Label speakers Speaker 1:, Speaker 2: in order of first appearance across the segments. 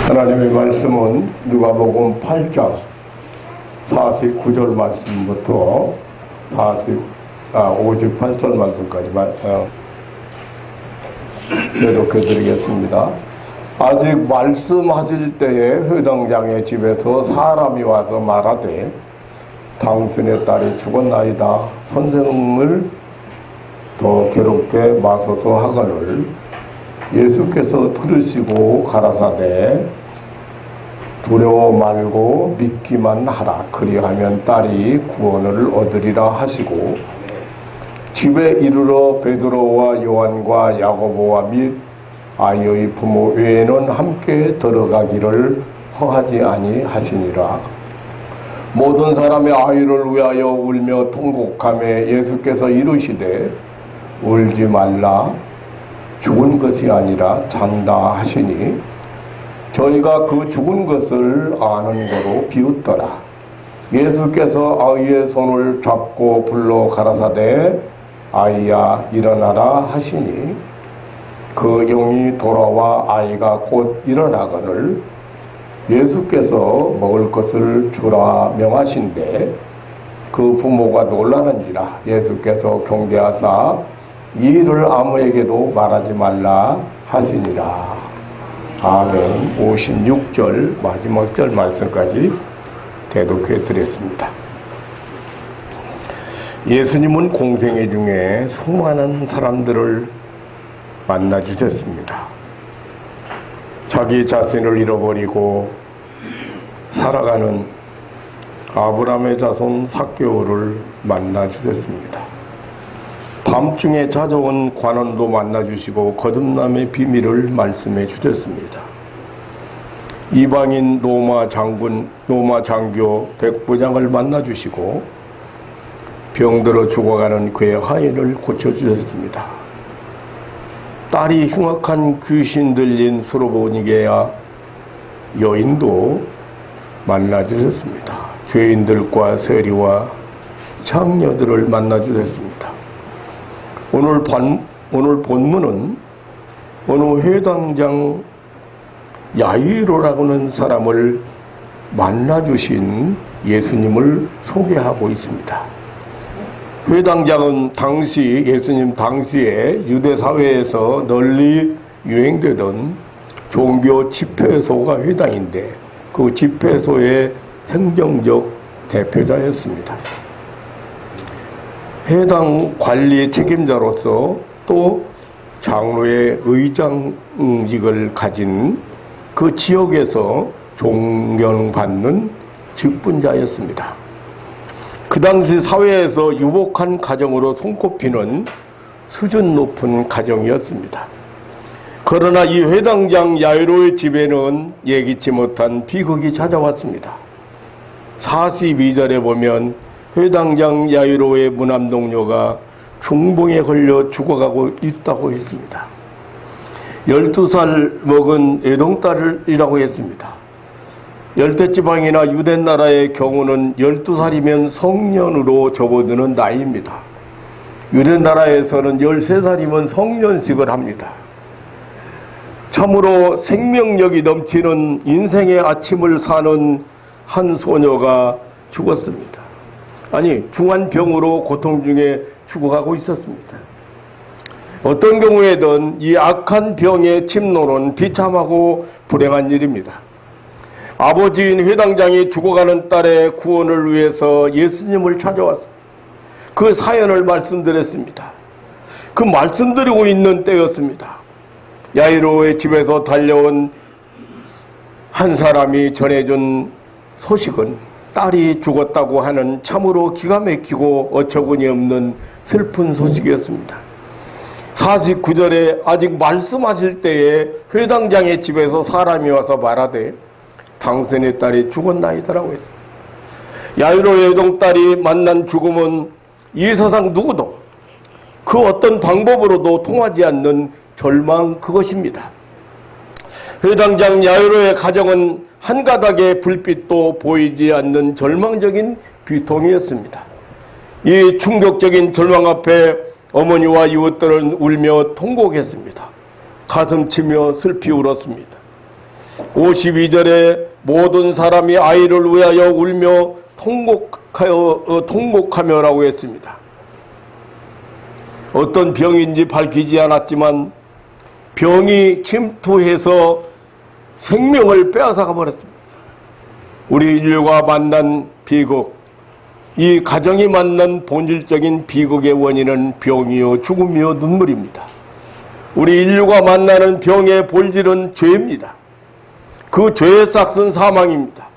Speaker 1: 하나님의 말씀은 누가복음 8장 49절 말씀부터 58절 말씀까지 교독해 드리겠습니다. 아직 말씀하실 때에 회당장의 집에서 사람이 와서 말하되 당신의 딸이 죽었나이다. 선생을 더 괴롭게 마소서 하거늘 예수께서 들으시고 가라사대 두려워 말고 믿기만 하라. 그리하면 딸이 구원을 얻으리라 하시고 집에 이르러 베드로와 요한과 야고보와 및 아이의 부모 외에는 함께 들어가기를 허하지 아니하시니라. 모든 사람의 아이를 위하여 울며 통곡하며 예수께서 이르시되 울지 말라. 죽은 것이 아니라 잔다 하시니 저희가 그 죽은 것을 아는 거로 비웃더라. 예수께서 아이의 손을 잡고 불러 가라사대 아이야 일어나라 하시니 그 영이 돌아와 아이가 곧 일어나거늘 예수께서 먹을 것을 주라 명하신대 그 부모가 놀라는지라. 예수께서 경계하사 이 일을 아무에게도 말하지 말라 하시니라. 아멘. 56절 마지막 절 말씀까지 대독해 드렸습니다. 예수님은 공생애 중에 수많은 사람들을 만나 주셨습니다. 자기 자신을 잃어버리고 살아가는 아브라함의 자손 삭개오를 만나 주셨습니다. 밤중에 찾아온 관원도 만나주시고 거듭남의 비밀을 말씀해 주셨습니다. 이방인 로마 장교 백부장을 만나주시고 병들어 죽어가는 그의 하인을 고쳐주셨습니다. 딸이 흉악한 귀신 들린 수로보니게야 여인도 만나주셨습니다. 죄인들과 세리와 창녀들을 만나주셨습니다. 오늘 본문은 어느 회당장 야이로라고 하는 사람을 만나주신 예수님을 소개하고 있습니다. 회당장은 예수님 당시에 유대사회에서 널리 유행되던 종교 집회소가 회당인데 그 집회소의 행정적 대표자였습니다. 해당 관리 책임자로서 또 장로의 의장직을 가진 그 지역에서 존경받는 직분자였습니다. 그 당시 사회에서 유복한 가정으로 손꼽히는 수준 높은 가정이었습니다. 그러나 이 회당장 야이로의 집에는 예기치 못한 비극이 찾아왔습니다. 42절에 보면 회당장 야이로의 무남 동료가 중풍에 걸려 죽어가고 있다고 했습니다. 12살 먹은 애동딸이라고 했습니다. 열대지방이나 유대나라의 경우는 12살이면 성년으로 접어드는 나이입니다. 유대나라에서는 13살이면 성년식을 합니다. 참으로 생명력이 넘치는 인생의 아침을 사는 한 소녀가 죽었습니다. 중한 병으로 고통 중에 죽어가고 있었습니다. 어떤 경우에든 이 악한 병의 침노는 비참하고 불행한 일입니다. 아버지인 회당장이 죽어가는 딸의 구원을 위해서 예수님을 찾아왔습니다. 그 사연을 말씀드렸습니다. 그 말씀드리고 있는 때였습니다. 야이로의 집에서 달려온 한 사람이 전해준 소식은 딸이 죽었다고 하는 참으로 기가 막히고 어처구니 없는 슬픈 소식이었습니다. 49절에 아직 말씀하실 때에 회당장의 집에서 사람이 와서 말하되 당신의 딸이 죽었나이다라고 했습니다. 야이로의 애동딸이 만난 죽음은 이 세상 누구도 그 어떤 방법으로도 통하지 않는 절망 그것입니다. 회당장 야이로의 가정은 한 가닥의 불빛도 보이지 않는 절망적인 비통이었습니다. 이 충격적인 절망 앞에 어머니와 이웃들은 울며 통곡했습니다. 가슴치며 슬피 울었습니다. 52절에 모든 사람이 아이를 위하여 울며 통곡하며라고 했습니다. 어떤 병인지 밝히지 않았지만 병이 침투해서 생명을 빼앗아가 버렸습니다. 우리 인류가 만난 비극, 이 가정이 만난 본질적인 비극의 원인은 병이요 죽음이요 눈물입니다. 우리 인류가 만나는 병의 본질은 죄입니다. 그 죄의 싹은 사망입니다.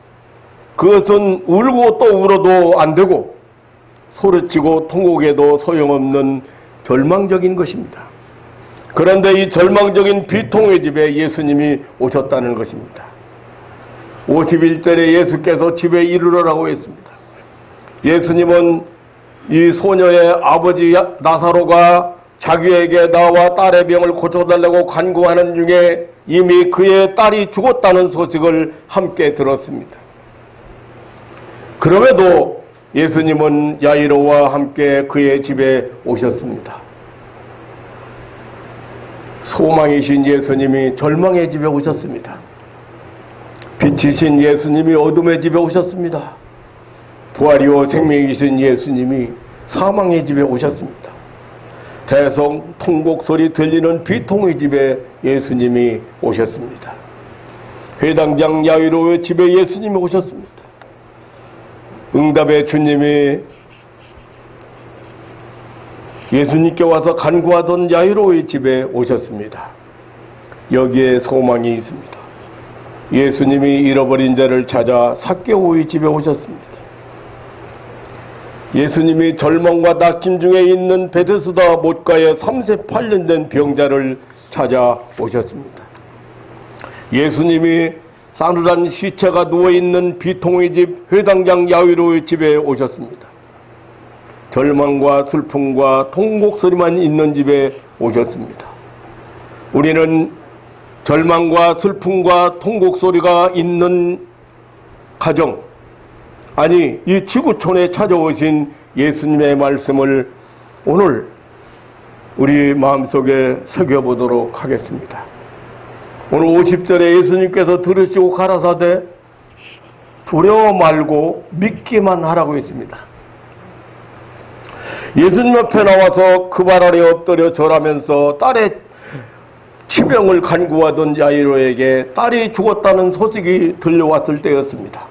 Speaker 1: 그것은 울고 또 울어도 안 되고 소리치고 통곡해도 소용없는 절망적인 것입니다. 그런데 이 절망적인 비통의 집에 예수님이 오셨다는 것입니다. 51절에 예수께서 집에 이르러라고 했습니다. 예수님은 이 소녀의 아버지 나사로가 자기에게 나와 딸의 병을 고쳐달라고 간구하는 중에 이미 그의 딸이 죽었다는 소식을 함께 들었습니다. 그럼에도 예수님은 야이로와 함께 그의 집에 오셨습니다. 소망이신 예수님이 절망의 집에 오셨습니다. 빛이신 예수님이 어둠의 집에 오셨습니다. 부활이요 생명이신 예수님이 사망의 집에 오셨습니다. 대성 통곡 소리 들리는 비통의 집에 예수님이 오셨습니다. 회당장 야이로의 집에 예수님이 오셨습니다. 응답의 주님이 예수님께 와서 간구하던 야이로의 집에 오셨습니다. 여기에 소망이 있습니다. 예수님이 잃어버린 자를 찾아 삭개오의 집에 오셨습니다. 예수님이 절망과 낙심 중에 있는 베데스다 못가에 38년 된 병자를 찾아오셨습니다. 예수님이 싸늘한 시체가 누워있는 비통의 집 회당장 야이로의 집에 오셨습니다. 절망과 슬픔과 통곡 소리만 있는 집에 오셨습니다. 우리는 절망과 슬픔과 통곡 소리가 있는 가정, 아니 이 지구촌에 찾아오신 예수님의 말씀을 오늘 우리 마음속에 새겨보도록 하겠습니다. 오늘 50절에 예수님께서 들으시고 가라사대 두려워 말고 믿기만 하라고 했습니다. 예수님 앞에 나와서 그 발 아래 엎드려 절하면서 딸의 치병을 간구하던 야이로에게 딸이 죽었다는 소식이 들려왔을 때였습니다.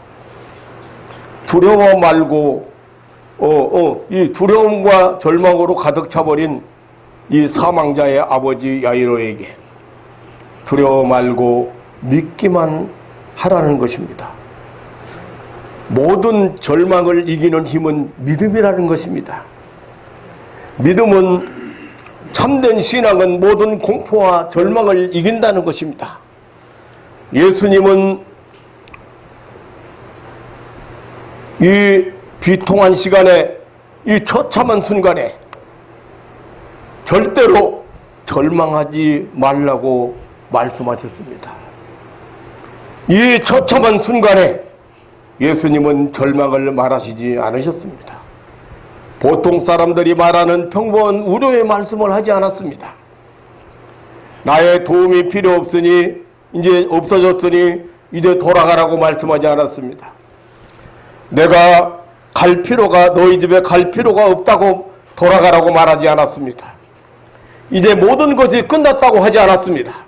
Speaker 1: 두려워 말고 이 두려움과 절망으로 가득 차버린 이 사망자의 아버지 야이로에게 두려워 말고 믿기만 하라는 것입니다. 모든 절망을 이기는 힘은 믿음이라는 것입니다. 믿음은, 참된 신앙은 모든 공포와 절망을 이긴다는 것입니다. 예수님은 이 비통한 시간에, 이 처참한 순간에 절대로 절망하지 말라고 말씀하셨습니다. 이 처참한 순간에 예수님은 절망을 말하시지 않으셨습니다. 보통 사람들이 말하는 평범한 우려의 말씀을 하지 않았습니다. 나의 도움이 필요 없으니, 이제 없어졌으니 이제 돌아가라고 말씀하지 않았습니다. 내가 갈 필요가, 너희 집에 갈 필요가 없다고 돌아가라고 말하지 않았습니다. 이제 모든 것이 끝났다고 하지 않았습니다.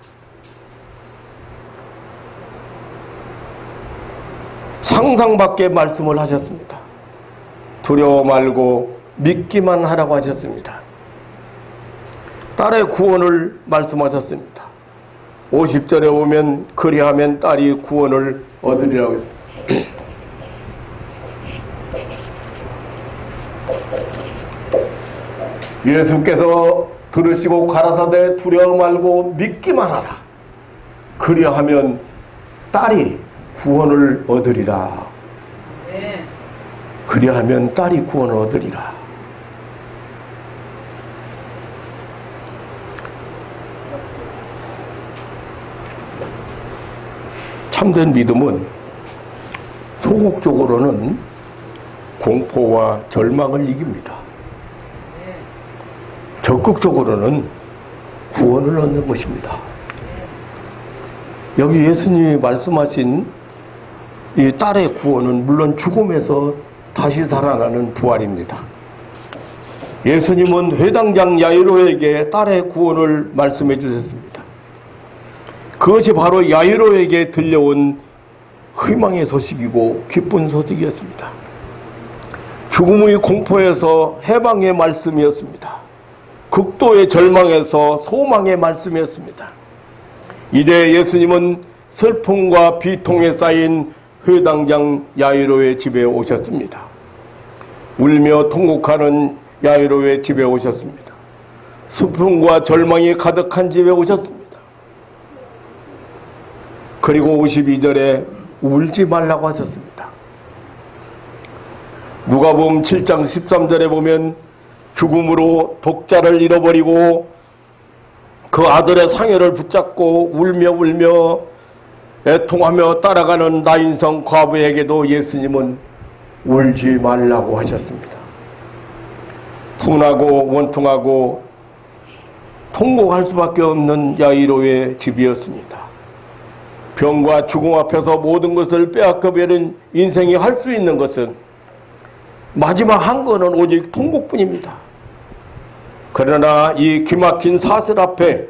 Speaker 1: 상상밖의 말씀을 하셨습니다. 두려워 말고 믿기만 하라고 하셨습니다. 딸의 구원을 말씀하셨습니다. 50절에 오면 그리하면 딸이 구원을 얻으리라고 했습니다. 예수께서 들으시고 가라사대 두려워 말고 믿기만 하라. 그리하면 딸이 구원을 얻으리라. 그리하면 딸이 구원을 얻으리라. 참된 믿음은 소극적으로는 공포와 절망을 이깁니다. 적극적으로는 구원을 얻는 것입니다. 여기 예수님이 말씀하신 이 딸의 구원은 물론 죽음에서 다시 살아나는 부활입니다. 예수님은 회당장 야이로에게 딸의 구원을 말씀해 주셨습니다. 그것이 바로 야이로에게 들려온 희망의 소식이고 기쁜 소식이었습니다. 죽음의 공포에서 해방의 말씀이었습니다. 극도의 절망에서 소망의 말씀이었습니다. 이제 예수님은 슬픔과 비통에 쌓인 회당장 야이로의 집에 오셨습니다. 울며 통곡하는 야이로의 집에 오셨습니다. 슬픔과 절망이 가득한 집에 오셨습니다. 그리고 52절에 울지 말라고 하셨습니다. 누가복음 7장 13절에 보면 죽음으로 독자를 잃어버리고 그 아들의 상여를 붙잡고 울며 애통하며 따라가는 나인성 과부에게도 예수님은 울지 말라고 하셨습니다. 분하고 원통하고 통곡할 수밖에 없는 야이로의 집이었습니다. 병과 죽음 앞에서 모든 것을 빼앗겨버린 인생이 할 수 있는 것은 마지막 한 거는 오직 통곡뿐입니다. 그러나 이 기막힌 사슬 앞에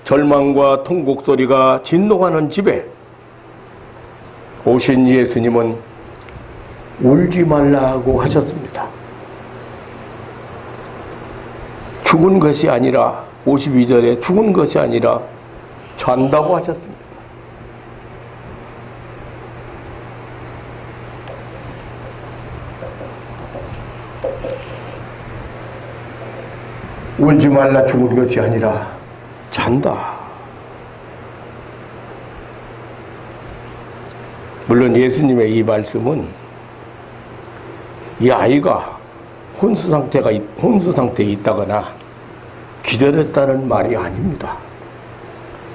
Speaker 1: 절망과 통곡 소리가 진동하는 집에 오신 예수님은 울지 말라고 하셨습니다. 죽은 것이 아니라 52절에 죽은 것이 아니라 잔다고 하셨습니다. 울지 말라 죽은 것이 아니라 잔다. 물론 예수님의 이 말씀은 이 아이가 혼수 상태에 있다거나 기절했다는 말이 아닙니다.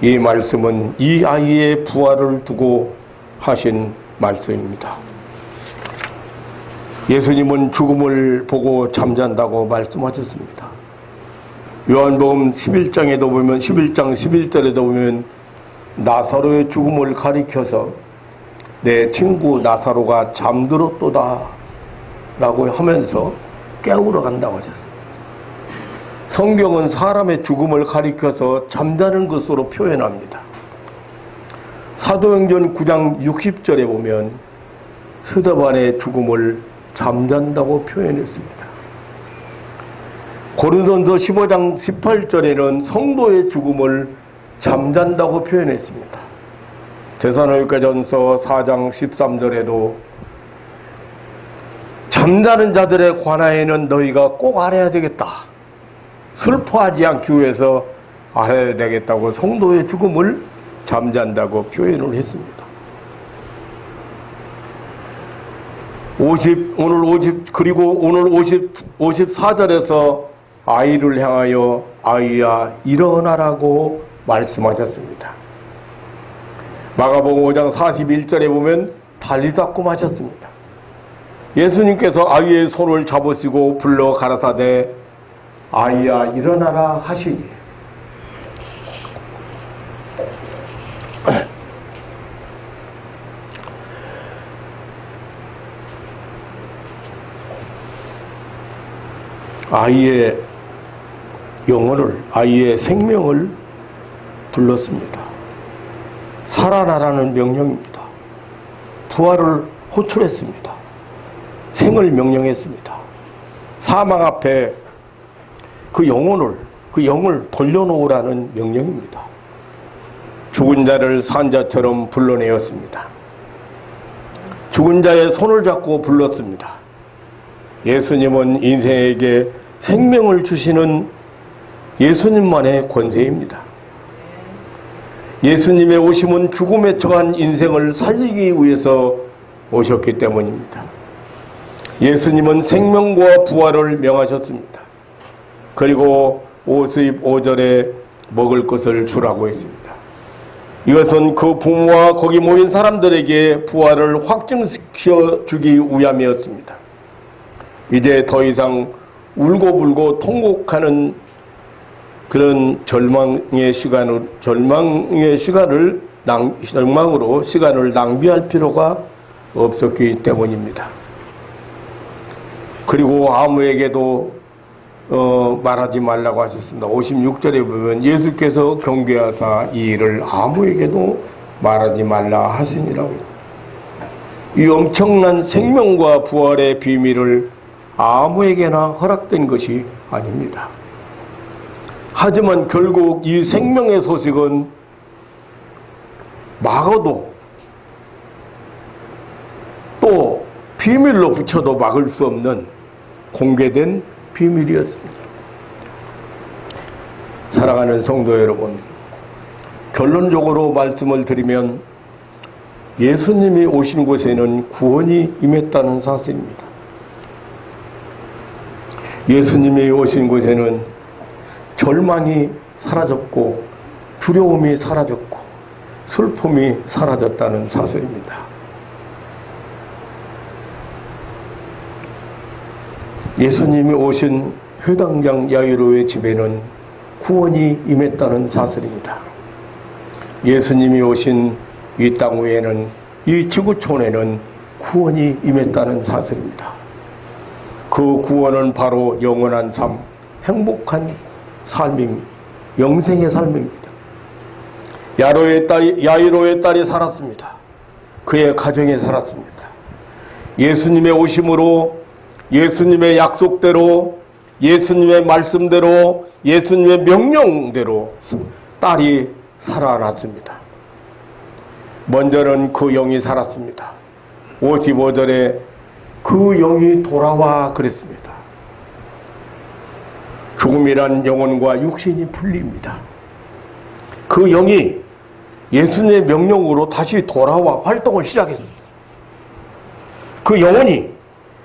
Speaker 1: 이 말씀은 이 아이의 부활을 두고 하신 말씀입니다. 예수님은 죽음을 보고 잠잔다고 말씀하셨습니다. 요한복음 11장에도 보면 11장 11절에도 보면 나사로의 죽음을 가리켜서 내 친구 나사로가 잠들었도다 라고 하면서 깨우러 간다고 하셨습니다. 성경은 사람의 죽음을 가리켜서 잠자는 것으로 표현합니다. 사도행전 9장 60절에 보면 스데반의 죽음을 잠잔다고 표현했습니다. 고린도전서 15장 18절에는 성도의 죽음을 잠잔다고 표현했습니다. 데살로니가전서 4장 13절에도 잠자는 자들에 관하여는 너희가 꼭 알아야 되겠다. 슬퍼하지 않기 위해서 알아야 되겠다고 성도의 죽음을 잠잔다고 표현을 했습니다. 그리고 오늘 54절에서 아이를 향하여 아이야 일어나라고 말씀하셨습니다. 마가복음 5장 41절에 보면 달리다꿈 하셨습니다. 예수님께서 아이의 손을 잡으시고 불러 가라사대 아이야 일어나라 하시니 아이의 영혼을, 아이의 생명을 불렀습니다. 살아나라는 명령입니다. 부활을 호출했습니다. 생을 명령했습니다. 사망 앞에 그 영을 돌려놓으라는 명령입니다. 죽은 자를 산 자처럼 불러내었습니다. 죽은 자의 손을 잡고 불렀습니다. 예수님은 인생에게 생명을 주시는 예수님만의 권세입니다. 예수님의 오심은 죽음에 처한 인생을 살리기 위해서 오셨기 때문입니다. 예수님은 생명과 부활을 명하셨습니다. 그리고 55절에 먹을 것을 주라고 했습니다. 이것은 그 부모와 거기 모인 사람들에게 부활을 확증시켜 주기 위함이었습니다. 이제 더 이상 울고불고 통곡하는 그런 절망의 시간을 절망으로 시간을 낭비할 필요가 없었기 때문입니다. 그리고 아무에게도 말하지 말라고 하셨습니다. 56절에 보면 예수께서 경계하사 이 일을 아무에게도 말하지 말라 하시니라고. 이 엄청난 생명과 부활의 비밀을 아무에게나 허락된 것이 아닙니다. 하지만 결국 이 생명의 소식은 막아도 또 비밀로 붙여도 막을 수 없는 공개된 비밀이었습니다. 사랑하는 성도 여러분, 결론적으로 말씀을 드리면 예수님이 오신 곳에는 구원이 임했다는 사실입니다. 예수님이 오신 곳에는 절망이 사라졌고 두려움이 사라졌고 슬픔이 사라졌다는 사실입니다. 예수님이 오신 회당장 야이로의 집에는 구원이 임했다는 사실입니다. 예수님이 오신 이 땅 위에는, 이 지구촌에는 구원이 임했다는 사실입니다. 그 구원은 바로 영원한 삶, 행복한 삶입니다. 영생의 삶입니다. 야이로의 딸이 살았습니다. 그의 가정이 살았습니다. 예수님의 오심으로, 예수님의 약속대로, 예수님의 말씀대로, 예수님의 명령대로 딸이 살아났습니다. 먼저는 그 영이 살았습니다. 55절에 그 영이 돌아와 그랬습니다. 죽음이란 영혼과 육신이 분리입니다. 그 영이 예수님의 명령으로 다시 돌아와 활동을 시작했습니다. 그 영혼이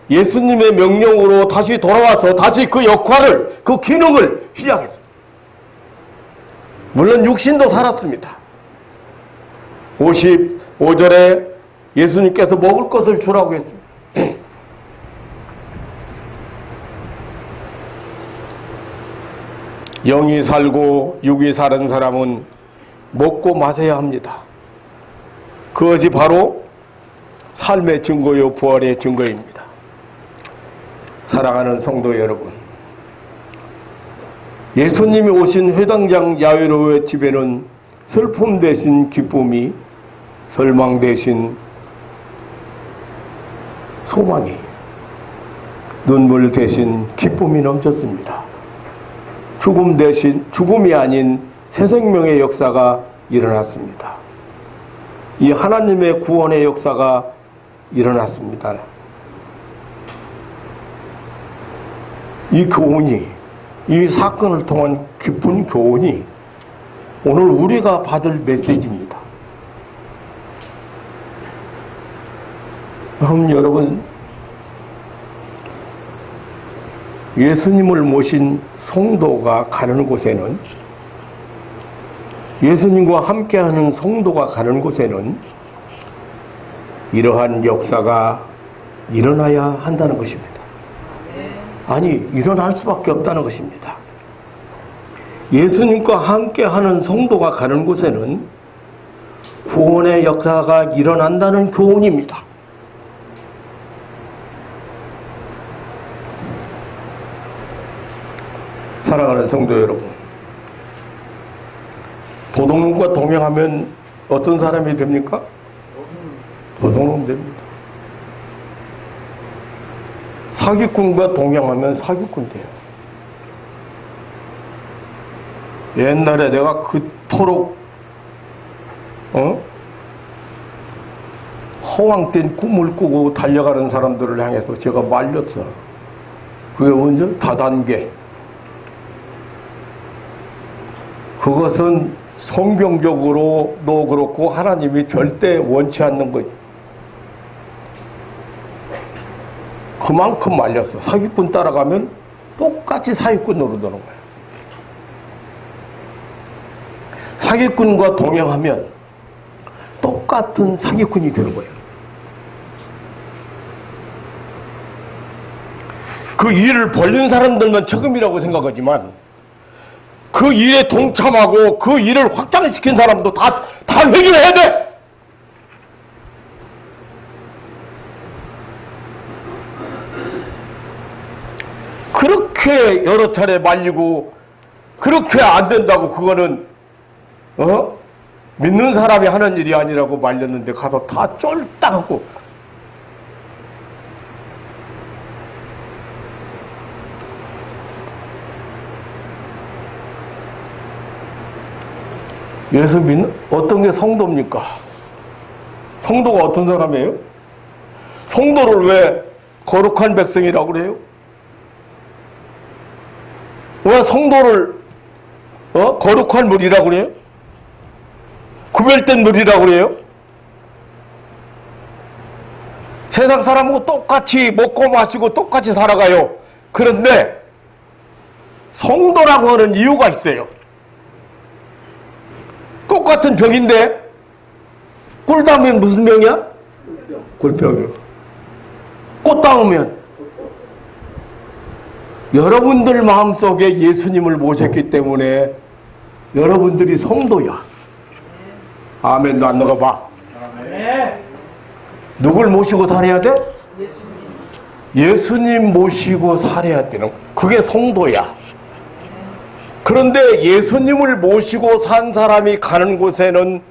Speaker 1: 예수님의 명령으로 다시 돌아와서 다시 그 역할을, 그 기능을 시작했습니다. 물론 육신도 살았습니다. 55절에 예수님께서 먹을 것을 주라고 했습니다. 영이 살고 육이 사는 사람은 먹고 마셔야 합니다. 그것이 바로 삶의 증거요 부활의 증거입니다. 사랑하는 성도 여러분, 예수님이 오신 회당장 야이로의 집에는 슬픔 대신 기쁨이, 절망 대신 소망이, 눈물 대신 기쁨이 넘쳤습니다. 죽음 대신 죽음이 아닌 새 생명의 역사가 일어났습니다. 이 하나님의 구원의 역사가 일어났습니다. 이 교훈이, 이 사건을 통한 깊은 교훈이 오늘 우리가 받을 메시지입니다. 그럼 여러분, 예수님을 모신 성도가 가는 곳에는, 예수님과 함께하는 성도가 가는 곳에는 이러한 역사가 일어나야 한다는 것입니다. 아니, 일어날 수밖에 없다는 것입니다. 예수님과 함께하는 성도가 가는 곳에는 구원의 역사가 일어난다는 교훈입니다. 사랑하는 성도 여러분, 도둑놈과 동행하면 어떤 사람이 됩니까? 도둑놈 됩니다. 사기꾼과 동행하면 사기꾼 돼요. 옛날에 내가 그토록 허황된 꿈을 꾸고 달려가는 사람들을 향해서 제가 말렸어. 그게 언제? 다단계. 그것은 성경적으로도 그렇고 하나님이 절대 원치 않는 것. 그만큼 말렸어. 사기꾼 따라가면 똑같이 사기꾼 노릇하는 거야. 사기꾼과 동행하면 똑같은 사기꾼이 되는 거예요. 그 일을 벌린 사람들만 책임이라고 생각하지만 그 일에 동참하고 그 일을 확장시킨 사람도 다 다 회개해야 돼. 그렇게 여러 차례 말리고 그렇게 안 된다고 그거는 믿는 사람이 하는 일이 아니라고 말렸는데 가서 다 쫄딱하고 예수 믿는 어떤 게 성도입니까? 성도가 어떤 사람이에요? 성도를 왜 거룩한 백성이라고 그래요? 왜 성도를 거룩한 물이라고 그래요? 구별된 물이라고 그래요? 세상 사람하고 똑같이 먹고 마시고 똑같이 살아가요. 그런데 성도라고 하는 이유가 있어요. 똑같은 병인데 꿀 담으면 무슨 병이야? 꿀병이요. 꽃 담으면 여러분들 마음속에 예수님을 모셨기 때문에 여러분들이 성도야. 아멘. 안 넣어봐. 누굴 모시고 살아야 돼? 예수님 모시고 살아야 되는 그게 성도야. 그런데 예수님을 모시고 산 사람이 가는 곳에는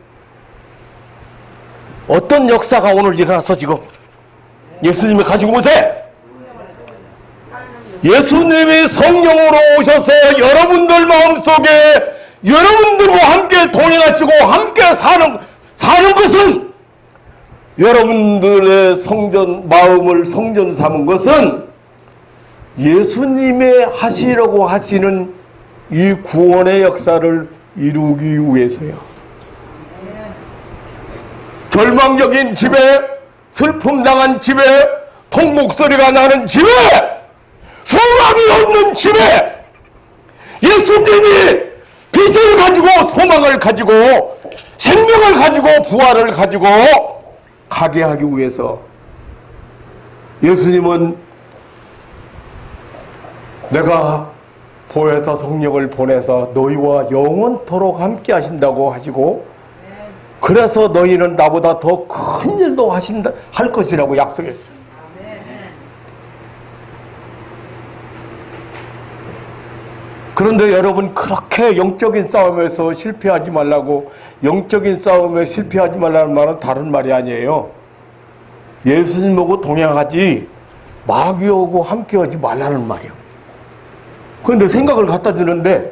Speaker 1: 어떤 역사가 오늘 일어나서 지금 예수님이 가신 곳에 예수님이 성령으로 오셔서 여러분들 마음속에 여러분들과 함께 동행하시고 함께 사는 것은 여러분들의 마음을 성전 삼은 것은 예수님의 하시려고 하시는 이 구원의 역사를 이루기 위해서요. 절망적인 집에, 슬픔당한 집에, 통목소리가 나는 집에, 소망이 없는 집에 예수님이 빛을 가지고 소망을 가지고 생명을 가지고 부활을 가지고 가게 하기 위해서 예수님은 내가 보혜사 성령을 보내서 너희와 영원토록 함께 하신다고 하시고 그래서 너희는 나보다 더 큰 일도 할 것이라고 약속했어요. 그런데 여러분 그렇게 영적인 싸움에서 실패하지 말라고 영적인 싸움에 실패하지 말라는 말은 다른 말이 아니에요. 예수님하고 동행하지 마귀하고 함께하지 말라는 말이에요. 그런데 생각을 갖다 주는데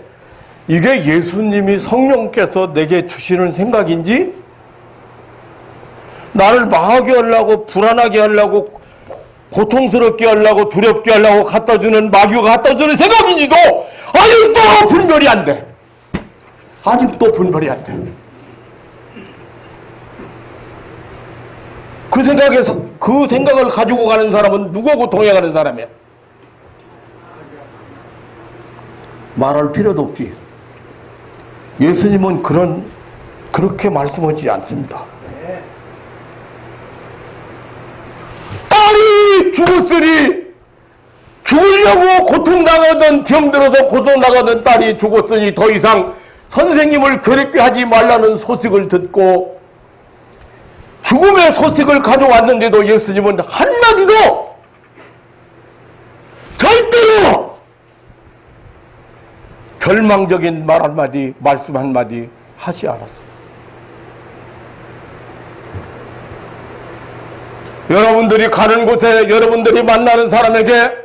Speaker 1: 이게 예수님이 성령께서 내게 주시는 생각인지 나를 망하게 하려고 불안하게 하려고 고통스럽게 하려고 두렵게 하려고 갖다 주는 마귀가 갖다 주는 생각인지도 아직도 분별이 안 돼. 아직도 분별이 안 돼. 그 생각을 가지고 가는 사람은 누구하고 동행하는 사람이야? 말할 필요도 없지. 예수님은 그렇게 말씀하지 않습니다. 딸이 죽었으니 죽으려고 고통당하던 병들어서 고통당하던 딸이 죽었으니 더 이상 선생님을 괴롭게 하지 말라는 소식을 듣고 죽음의 소식을 가져왔는데도 예수님은 한마디도 절대로 절망적인 말 한마디 말씀 한마디 하지 않았습니다. 여러분들이 가는 곳에 여러분들이 만나는 사람에게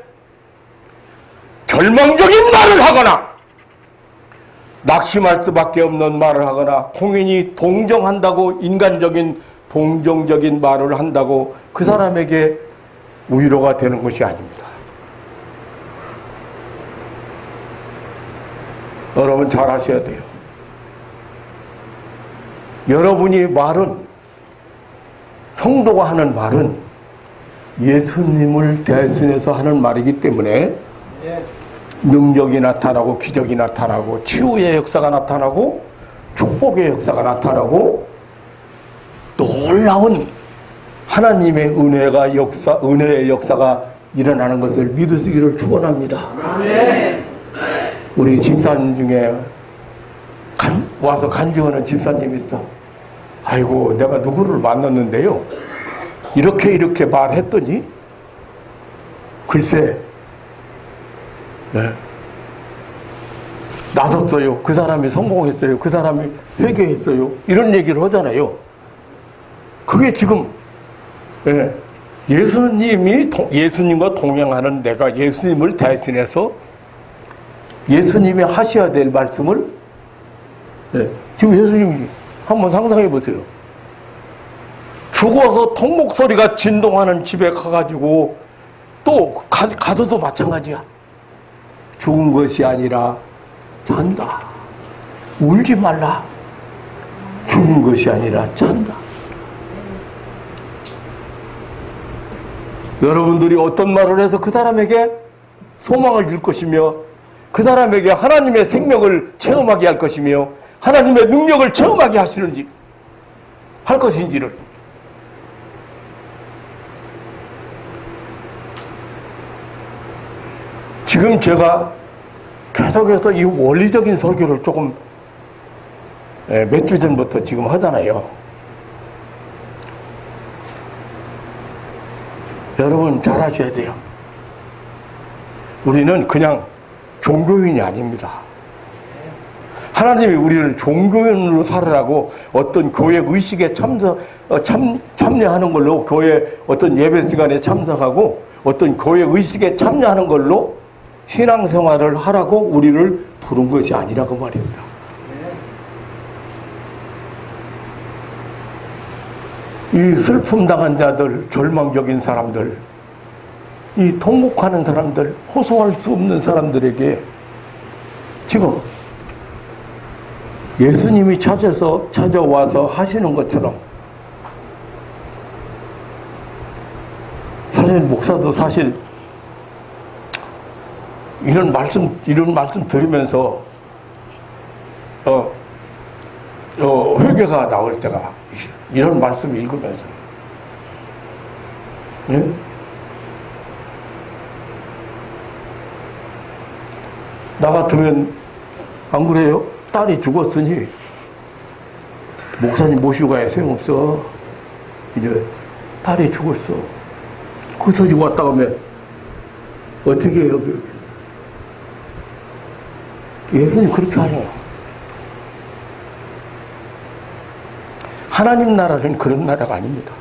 Speaker 1: 절망적인 말을 하거나 낙심할 수밖에 없는 말을 하거나 공인이 동정한다고 인간적인 동정적인 말을 한다고 그 사람에게 위로가 되는 것이 아닙니다. 여러분 잘 하셔야 돼요. 여러분이 말은 성도가 하는 말은 예수님을 대신해서 하는 말이기 때문에 능력이 나타나고 기적이 나타나고 치유의 역사가 나타나고 축복의 역사가 나타나고 놀라운 하나님의 은혜의 역사가 일어나는 것을 믿으시기를 축원합니다. 우리 집사님 중에 와서 간증하는 집사님 있어. 아이고 내가 누구를 만났는데요. 이렇게 말했더니 글쎄 네. 나섰어요. 그 사람이 성공했어요. 그 사람이 회개했어요. 이런 얘기를 하잖아요. 그게 지금 예, 예수님과 동행하는 내가 예수님을 대신해서 예수님이 하셔야 될 말씀을 예, 지금 예수님이 한번 상상해 보세요. 죽어서 통목소리가 진동하는 집에 가가지고 또 가서도 마찬가지야. 죽은 것이 아니라 잔다. 울지 말라. 죽은 것이 아니라 잔다. 여러분들이 어떤 말을 해서 그 사람에게 소망을 줄 것이며 그 사람에게 하나님의 생명을 체험하게 할 것이며 하나님의 능력을 체험하게 하시는지 할 것인지를 지금 제가 계속해서 이 원리적인 설교를 조금 몇 주 전부터 지금 하잖아요. 여러분 잘 아셔야 돼요. 우리는 그냥 종교인이 아닙니다. 하나님이 우리를 종교인으로 살으라고 어떤 교회 의식에 참여하는 걸로 교회 어떤 예배 시간에 참석하고 어떤 교회 의식에 참여하는 걸로 신앙생활을 하라고 우리를 부른 것이 아니라고 말입니다. 이 슬픔 당한 자들, 절망적인 사람들, 이 통곡하는 사람들, 호소할 수 없는 사람들에게 지금 예수님이 찾아와서 하시는 것처럼 사실 목사도 사실 이런 말씀 들으면서 회개가 나올 때가 이런 말씀 읽으면서 예? 나 같으면 안 그래요? 딸이 죽었으니 목사님 모시고 가야 소용없어. 이제 딸이 죽었어. 그 소식 왔다 오면 어떻게 여기겠어? 예수님 그렇게 하네요. 하나님 나라는 그런 나라가 아닙니다.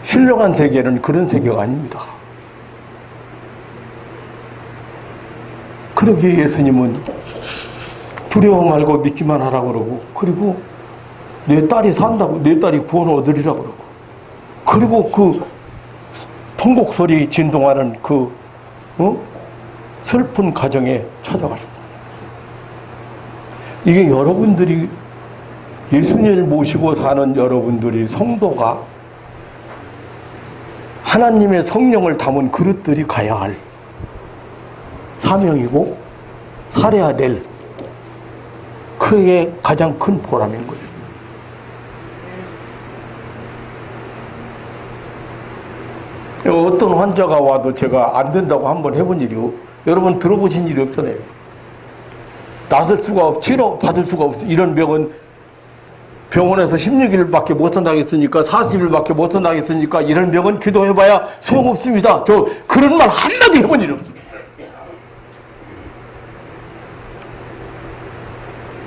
Speaker 1: 신령한 세계는 그런 세계가 아닙니다. 그러기에 예수님은 두려워 말고 믿기만 하라고 그러고, 그리고 내 딸이 산다고, 내 딸이 구원을 얻으리라고 그러고, 그리고 그 통곡 소리 진동하는 그 슬픈 가정에 찾아가십니다. 이게 여러분들이 예수님을 모시고 사는 여러분들이 성도가 하나님의 성령을 담은 그릇들이 가야 할 사명이고 살아야 될 그게 가장 큰 보람인 거예요. 어떤 환자가 와도 제가 안 된다고 한번 해본 일이요. 여러분 들어보신 일이 없잖아요. 낫을 수가 없, 치료 받을 수가 없어. 이런 병은 병원에서 16일밖에 못 산다고 했으니까 40일밖에 못 산다고 했으니까 이런 병은 기도해봐야 소용없습니다. 저 그런 말 한마디 해본 일이 없어요.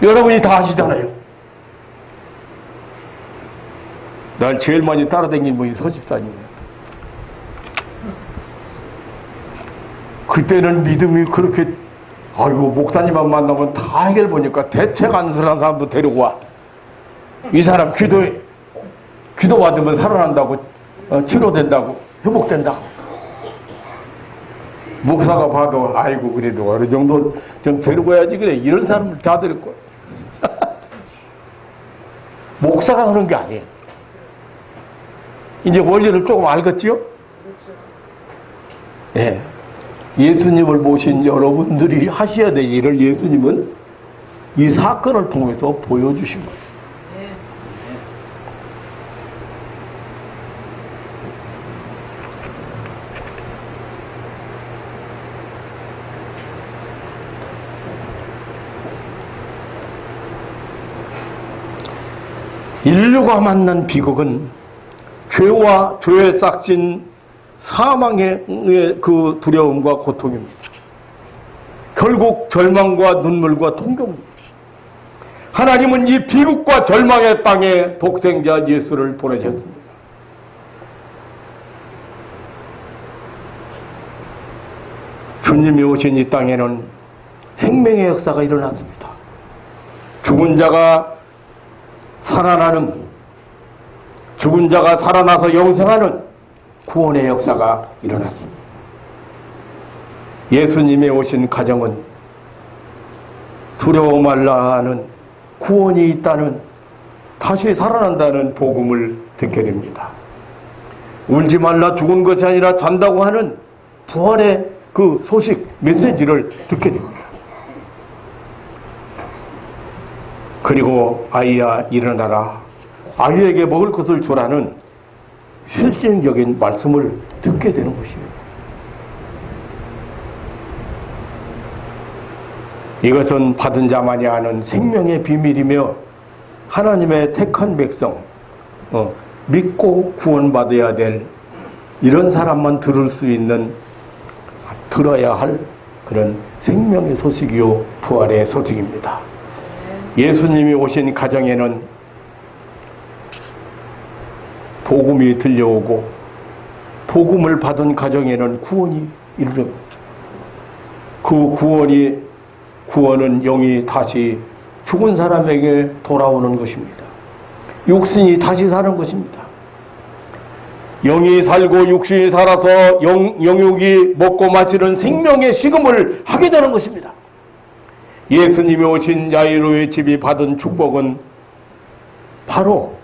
Speaker 1: 여러분이 다 아시잖아요. 날 제일 많이 따라다닌 분이 서집사님이에요. 그때는 믿음이 그렇게 아이고 목사님만 만나면 다 해결 보니까 대책 안 쓰는 사람도 데리고 와. 이 사람 기도 받으면 살아난다고 치료된다고 회복된다고. 목사가 봐도 아이고 그래도 어느 정도 좀 데리고 와야지 그래. 이런 사람을 다 데리고 목사가 하는 게 아니에요. 이제 원리를 조금 알겠지요? 예. 예수님을 모신 여러분들이 하셔야 될 일을 예수님은 이 사건을 통해서 보여주신 거예요. 인류가 만난 비극은 죄와 죄에 싹진 사망의 그 두려움과 고통입니다. 결국 절망과 눈물과 통곡입니다. 하나님은 이 비극과 절망의 땅에 독생자 예수를 보내셨습니다. 주님이 오신 이 땅에는 생명의 역사가 일어났습니다. 죽은 자가 살아나는, 죽은 자가 살아나서 영생하는 구원의 역사가 일어났습니다. 예수님이 오신 가정은 두려워 말라 하는 구원이 있다는, 다시 살아난다는 복음을 듣게 됩니다. 울지 말라, 죽은 것이 아니라 잔다고 하는 부활의 그 소식, 메시지를 듣게 됩니다. 그리고 아이야 일어나라, 아이에게 먹을 것을 주라는 실질적인 말씀을 듣게 되는 것이에요. 이것은 받은 자만이 아는 생명의 비밀이며 하나님의 택한 백성, 믿고 구원받아야 될 이런 사람만 들을 수 있는, 들어야 할 그런 생명의 소식이요 부활의 소식입니다. 예수님이 오신 가정에는 복음이 들려오고, 복음을 받은 가정에는 구원이 이르릅니다. 그 구원은 영이 다시 죽은 사람에게 돌아오는 것입니다. 육신이 다시 사는 것입니다. 영이 살고 육신이 살아서 영육이 먹고 마시는 생명의 식음을 하게 되는 것입니다. 예수님이 오신 야이로의 집이 받은 축복은 바로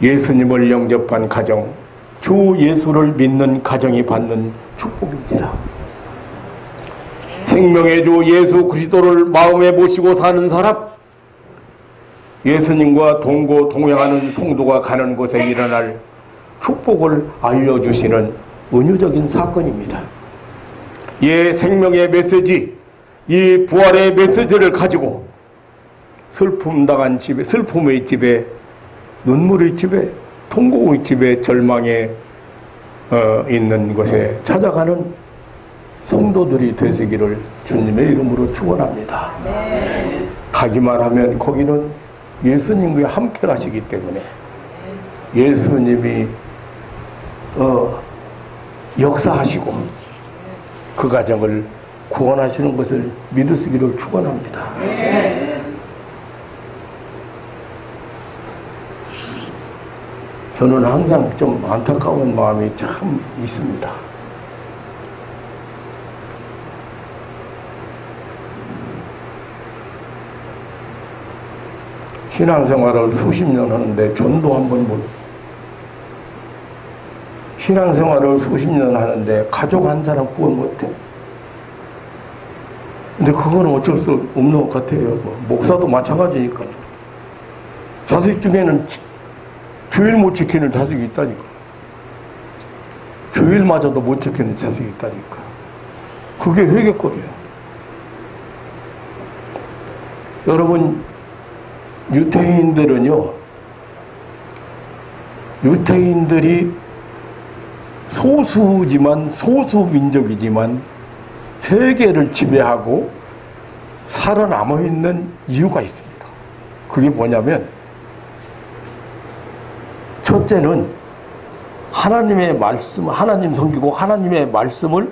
Speaker 1: 예수님을 영접한 가정, 주 예수를 믿는 가정이 받는 축복입니다. 생명의 주 예수 그리스도를 마음에 모시고 사는 사람, 예수님과 동행하는 성도가 가는 곳에 일어날 축복을 알려주시는 은유적인 사건입니다. 이 생명의 메시지, 이 부활의 메시지를 가지고 슬픔 당한 집에, 슬픔의 집에, 눈물의 집에, 통곡의 집에, 절망에 있는 곳에 찾아가는 성도들이 되시기를 주님의 이름으로 축원합니다. 가기만 하면 거기는 예수님과 함께 가시기 때문에 예수님이 역사하시고 그 가정을 구원하시는 것을 믿으시기를 축원합니다. 저는 항상 좀 안타까운 마음이 참 있습니다. 신앙생활을 수십 년 하는데 전도 한 번 못, 신앙생활을 수십 년 하는데 가족 한 사람 구원 못해. 근데 그거는 어쩔 수 없는 것 같아요. 목사도 마찬가지니까. 자식 중에는 주일 못 지키는 자식이 있다니까. 주일마저도 못 지키는 자식이 있다니까. 그게 회개거리예요. 여러분, 유태인들은요, 유태인들이 소수민족이지만 세계를 지배하고 살아남아 있는 이유가 있습니다. 그게 뭐냐면, 첫째는 하나님의 말씀, 하나님 섬기고 하나님의 말씀을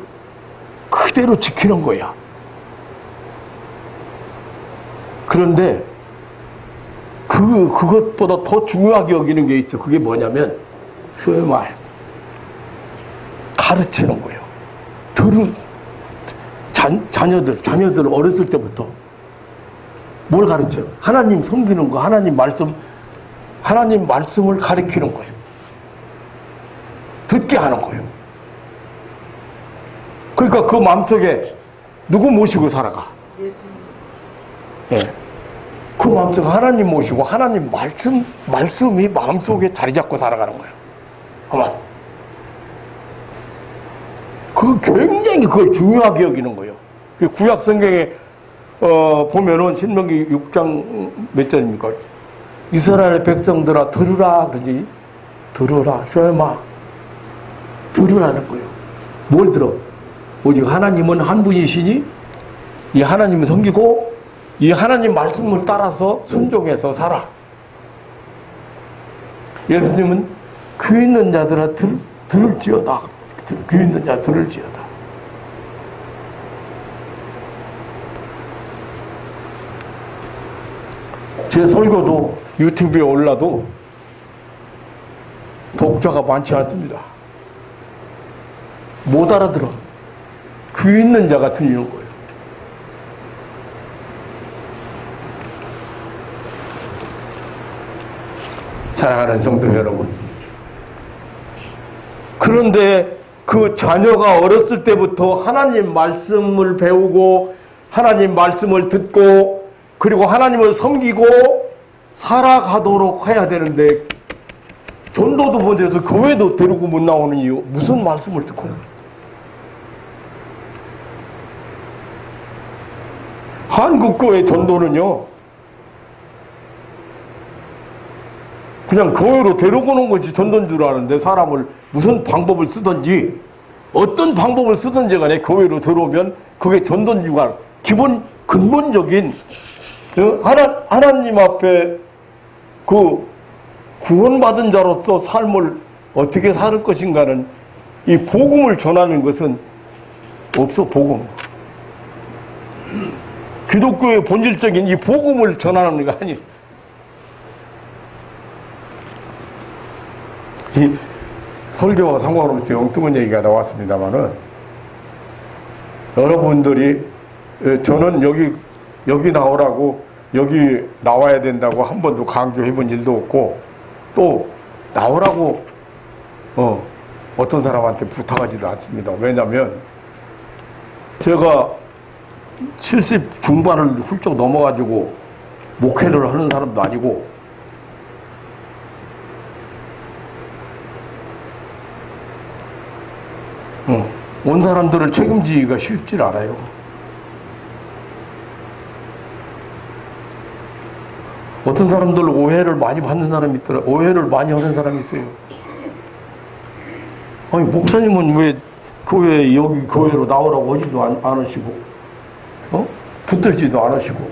Speaker 1: 그대로 지키는 거야. 그런데 그것보다 더 중요하게 여기는 게 있어. 그게 뭐냐면, 수의 말, 가르치는 거예요. 자녀들 어렸을 때부터 뭘 가르쳐요? 하나님 섬기는 거, 하나님 말씀을 가르치는 거예요. 듣게 하는 거예요. 그러니까 그 마음속에 누구 모시고 살아가? 예. 그 마음속에 하나님 모시고 하나님 말씀이 마음속에 자리 잡고 살아가는 거예요. 아마. 굉장히 그걸 중요하게 여기는 거예요. 구약 성경에 보면은 신명기 6장 몇 절입니까? 이스라엘 백성들아 들으라 그러지. 들으라. 쇼마. 들으라는 거예요. 뭘 들어? 오직 하나님은 한 분이시니 이 하나님을 섬기고 이 하나님 말씀을 따라서 순종해서 살아. 예수님은 귀 있는 자들아 들을지어다. 귀 있는 자 들을지어다. 제 설교도 유튜브에 올라도 독자가 많지 않습니다. 못 알아들어. 귀 있는 자가 들리는 거예요. 사랑하는 성도 여러분, 그런데 그 자녀가 어렸을 때부터 하나님 말씀을 배우고 하나님 말씀을 듣고 그리고 하나님을 섬기고 살아가도록 해야 되는데 전도도 못해서 교회도 데리고 못 나오는 이유, 무슨 말씀을 듣고. 한국교회 전도는요, 그냥 교회로 데려오는 것이 전도인 줄 아는데 사람을 무슨 방법을 쓰든지 어떤 방법을 쓰든지 간에 교회로 들어오면 그게 전도인 줄 알아. 기본 근본적인 하나님 앞에 그 구원받은 자로서 삶을 어떻게 살 것인가는 이 복음을 전하는 것은 없어. 복음. 기독교의 본질적인 이 복음을 전하는 거 아니에요. 이 설교와 상관없이 엉뚱한 얘기가 나왔습니다만은 여러분들이 저는 여기 나오라고 여기 나와야 된다고 한 번도 강조해 본 일도 없고 또 나오라고 어떤 사람한테 부탁하지도 않습니다. 왜냐하면 제가 70 중반을 훌쩍 넘어가지고 목회를 하는 사람도 아니고 온 사람들을 책임지기가 쉽지 않아요. 어떤 사람들 오해를 많이 받는 사람이 있더라. 오해를 많이 하는 사람이 있어요. 아니 목사님은 왜 교회 여기 교회로 나오라고 하지도 않으시고 붙들지도 않으시고.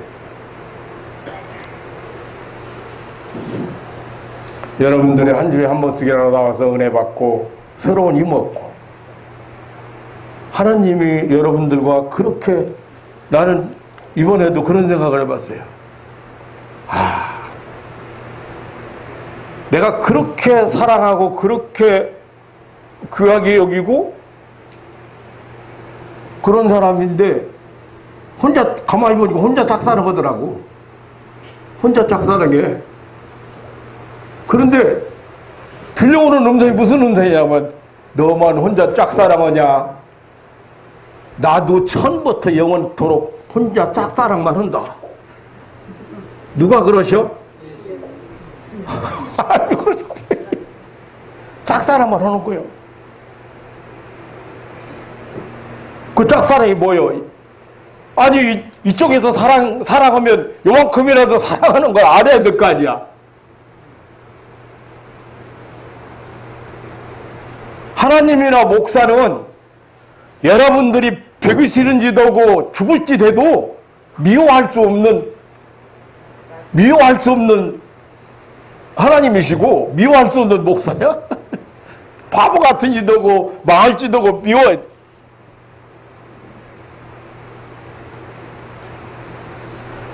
Speaker 1: 여러분들이 한 주에 한 번씩이라도 나와서 은혜 받고 새로운 힘 얻고 하나님이 여러분들과 그렇게, 나는 이번에도 그런 생각을 해봤어요. 내가 그렇게 사랑하고 그렇게 귀하게 여기고 그런 사람인데 혼자 가만히 보니까 혼자 짝사랑하더라고. 혼자 짝사랑해. 그런데 들려오는 음성이 무슨 음성이냐면 너만 혼자 짝사랑하냐. 나도 처음부터 영원토록 혼자 짝사랑만 한다. 누가 그러셔? 아니, 그러죠. 짝사랑만 하는 거예요. 그 짝사랑이 뭐예요? 아니, 이쪽에서 사랑하면 요만큼이라도 사랑하는 걸 알아야 될 거 아니야. 하나님이나 목사는 여러분들이 배기 싫은지도 하고 죽을지 돼도 미워할 수 없는 하나님이시고 미워할 수 없는 목사야? 바보 같은 짓도 하고 망할 짓도 하고 미워해.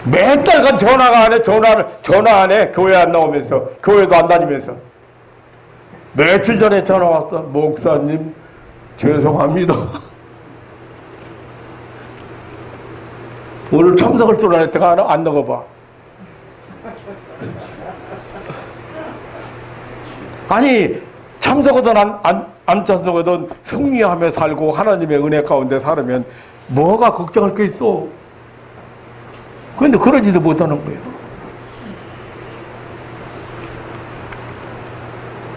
Speaker 1: 매달간 전화 안 해. 교회 안 나오면서, 교회도 안 다니면서. 며칠 전에 전화 왔어. 목사님 죄송합니다. 오늘 참석할 줄 알았다가 안 나가봐. 아니 참석하든 안 참석하든 승리하며 살고 하나님의 은혜 가운데 살면 뭐가 걱정할 게 있어. 그런데 그러지도 못하는 거예요.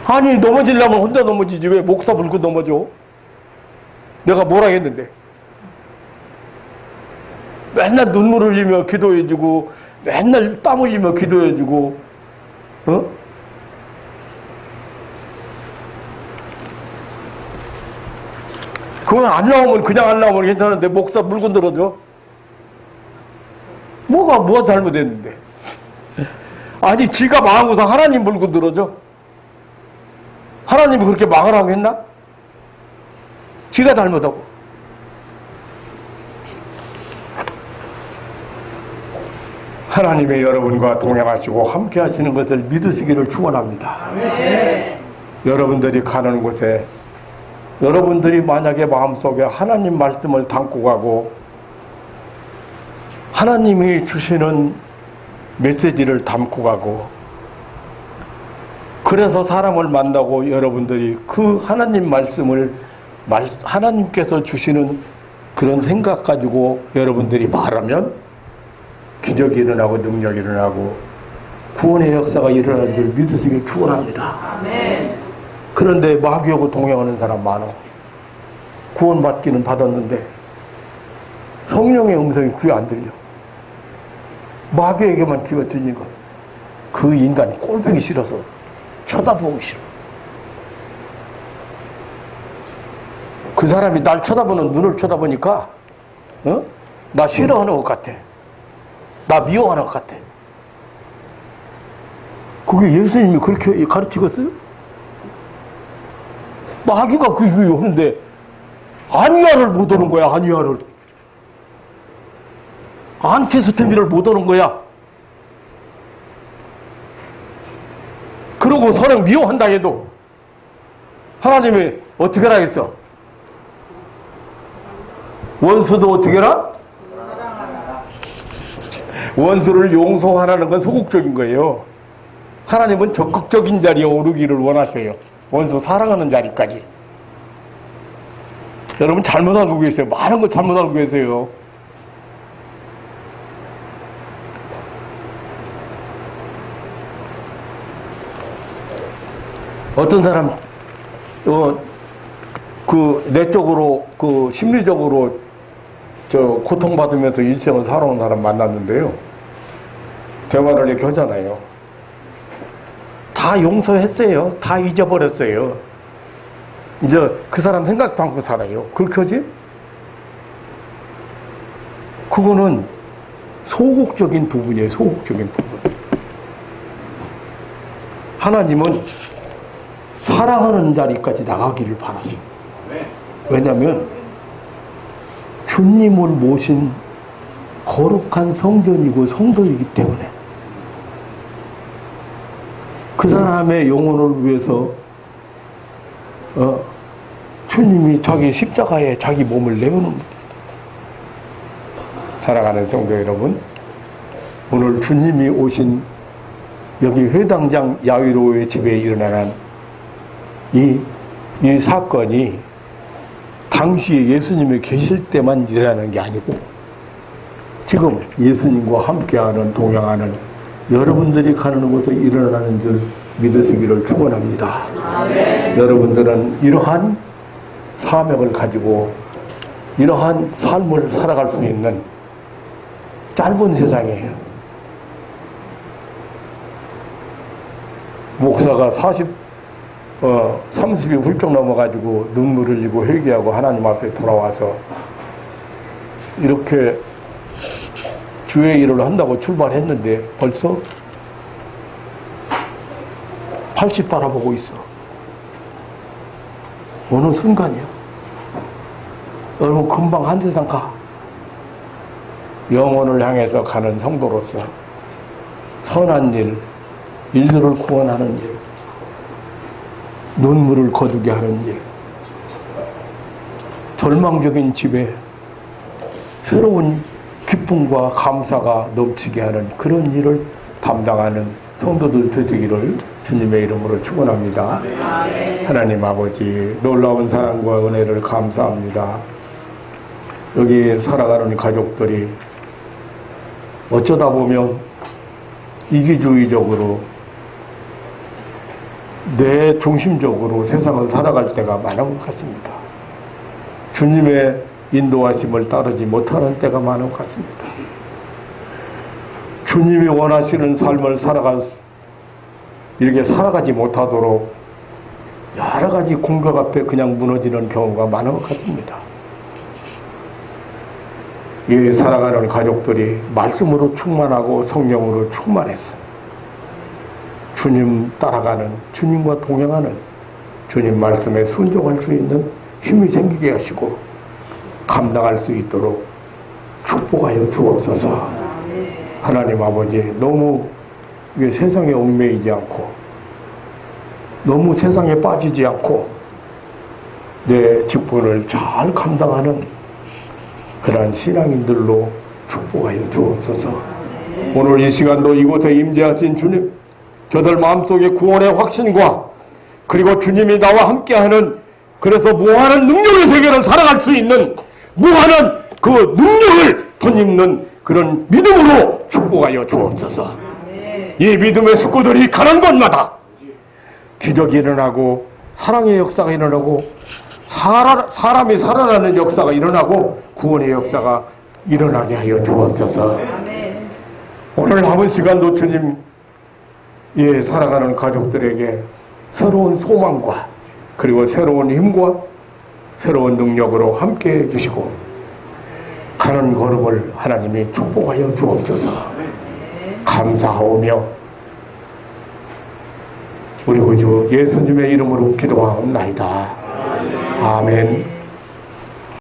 Speaker 1: 아니 넘어지려면 혼자 넘어지지 왜 목사 불고 넘어져. 내가 뭐라 했는데. 맨날 눈물 흘리며 기도해주고 맨날 땀 흘리며 기도해주고 그건 안 나오면, 그냥 안 나오면 괜찮은데, 목사 물건 들어줘? 뭐가 잘못했는데? 아니, 지가 망하고서 하나님 물건 들어줘? 하나님이 그렇게 망하라고 했나? 지가 잘못하고. 하나님의 여러분과 동행하시고 함께 하시는 것을 믿으시기를 축원합니다. 여러분들이 가는 곳에 여러분들이 만약에 마음속에 하나님 말씀을 담고 가고 하나님이 주시는 메시지를 담고 가고 그래서 사람을 만나고 여러분들이 그 하나님 말씀을 하나님께서 주시는 그런 생각 가지고 여러분들이 말하면 기적이 일어나고 능력이 일어나고 구원의 역사가 일어나는 줄 믿으시길 축원합니다. 그런데 마귀하고 동행하는 사람 많아. 구원받기는 받았는데 성령의 음성이 귀에 안 들려. 마귀에게만 귀가 들린 거. 그 인간이 꼴보기 싫어서 쳐다보기 싫어. 그 사람이 날 쳐다보는 눈을 쳐다보니까 나 싫어하는 것 같아. 나 미워하는 것 같아. 그게 예수님이 그렇게 가르치겠어요? 마귀가 그게 없는데 아니야를 못 오는 거야. 아니야를. 안티스테미를 못 오는 거야. 그러고 서로 미워한다 해도 하나님이 어떻게 하라 했어? 원수도 어떻게 하라? 원수를 용서하라는 건 소극적인 거예요. 하나님은 적극적인 자리에 오르기를 원하세요. 원수 사랑하는 자리까지. 여러분 잘못 알고 계세요. 많은 거 잘못 알고 계세요. 어떤 사람 내적으로 심리적으로 고통받으면서 인생을 살아온 사람 만났는데요. 대화를 이렇게 하잖아요. 다 용서했어요. 다 잊어버렸어요. 이제 그 사람 생각도 않고 살아요. 그렇게 하지? 그거는 소극적인 부분이에요. 소극적인 부분. 하나님은 사랑하는 자리까지 나가기를 바라시고. 왜냐하면 주님을 모신 거룩한 성전이고 성도이기 때문에 그 사람의 영혼을 위해서 주님이 자기 십자가에 자기 몸을 내어놓은 겁니다. 사랑하는 성도 여러분, 오늘 주님이 오신 여기 회당장 야위로의 집에 일어나는 이 사건이 당시에 예수님이 계실 때만 일어나는 게 아니고 지금 예수님과 함께하는 동행하는 여러분들이 가는 곳에 일어나는 줄 믿으시기를 축원합니다. 여러분들은 이러한 사명을 가지고 이러한 삶을 살아갈 수 있는 짧은 세상이에요. 목사가 30이 훌쩍 넘어가지고 눈물을 흘리고 회개하고 하나님 앞에 돌아와서 이렇게 주의 일을 한다고 출발했는데 벌써 80 바라보고 있어. 어느 순간이야. 여러분 금방 한 세상 가. 영혼을 향해서 가는 성도로서 선한 일, 일들을 구원하는 일, 눈물을 거두게 하는 일, 절망적인 집에 새로운 기쁨과 감사가 넘치게 하는 그런 일을 담당하는 성도들 되시기를 주님의 이름으로 축원합니다. 하나님 아버지, 놀라운 사랑과 은혜를 감사합니다. 여기 살아가는 가족들이 어쩌다 보면 이기주의적으로 내 중심적으로 세상을 살아갈 때가 많은 것 같습니다. 주님의 인도하심을 따르지 못하는 때가 많은 것 같습니다. 주님이 원하시는 삶을 살아갈 이렇게 살아가지 못하도록 여러 가지 공격 앞에 그냥 무너지는 경우가 많은 것 같습니다. 이 살아가는 가족들이 말씀으로 충만하고 성령으로 충만해서 주님 따라가는, 주님과 동행하는, 주님 말씀에 순종할 수 있는 힘이 생기게 하시고 감당할 수 있도록 축복하여 주옵소서. 하나님 아버지, 너무 세상에 얽매이지 않고 너무 세상에 빠지지 않고 내 직분을 잘 감당하는 그러한 신앙인들로 축복하여 주옵소서. 오늘 이 시간도 이곳에 임재하신 주님, 저들 마음속에 구원의 확신과 그리고 주님이 나와 함께하는, 그래서 무한한 능력의 세계를 살아갈 수 있는 무한한 그 능력을 덧입는 그런 믿음으로 축복하여 주옵소서. 이 믿음의 식구들이 가는 곳마다 기적이 일어나고 사랑의 역사가 일어나고 사람이 살아나는 역사가 일어나고 구원의 역사가 일어나게 하여 주옵소서. 오늘 남은 시간도 주님, 살아가는 가족들에게 새로운 소망과 그리고 새로운 힘과 새로운 능력으로 함께해 주시고 가는 걸음을 하나님이 축복하여 주옵소서. 감사하오며 우리 구주 예수님의 이름으로 기도하옵나이다. 아멘.